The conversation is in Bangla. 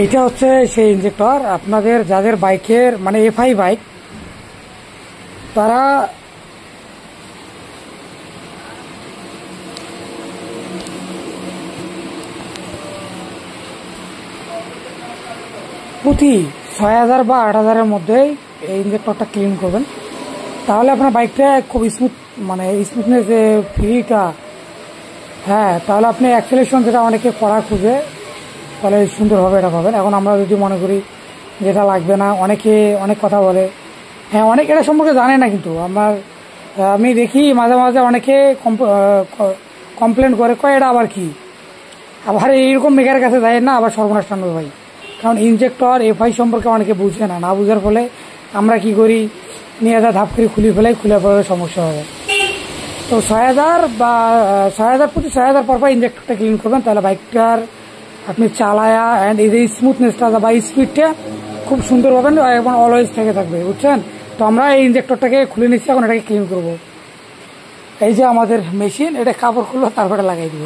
এইটা হচ্ছে সেই ইঞ্জেক্টর। আপনাদের যাদের বাইকের মানে এফআই বাইক, তারা প্রতি ৬,০০০ বা ৮,০০০-এর মধ্যেই এই ইঞ্জেক্টরটা ক্লিন করবেন। তাহলে আপনার বাইকটা খুব স্মুথ, মানে স্মুথনেস যে ফ্রিটা, হ্যাঁ, তাহলে আপনি অ্যাক্সেলেরেশন যেটা অনেকে করা খুঁজে, তাহলে সুন্দরভাবে এটা পাবেন। এখন আমরা যদি মনে করি যেটা লাগবে না, অনেকে অনেক কথা বলে, হ্যাঁ, অনেক এটা সম্পর্কে জানে না। কিন্তু আমি দেখি মাঝে মাঝে অনেকে কমপ্লেন করে, কয় এটা আবার কি, আবার এইরকম মেকারের কাছে যায় না, আবার সর্বনাশ টানবে ভাই। কারণ ইঞ্জেক্টর এফআই সম্পর্কে অনেকে বুঝে না, বুঝার ফলে আমরা কি করি, নিয়ে যা ধাপ করে খুলে পরে সমস্যা হবে। তো ৬,০০০ বা ৬,০০০ প্রতি ৬,০০০ পর ইঞ্জেক্টরটা ক্লিন করবেন, তাহলে বাইকটার আপনি চালায়া অ্যান্ড এই যে স্মুথনেসটা বা স্পিডটা খুব সুন্দর পাবেন এবং অলওয়েজ থেকে থাকবে, বুঝছেন। তো আমরা এই ইঞ্জেক্টরটাকে খুলে নিচ্ছি, এখন এটাকে ক্লিন করবো। এই যে আমাদের মেশিন, এটা কাপড় খুললো তারপরে লাগাই দিব।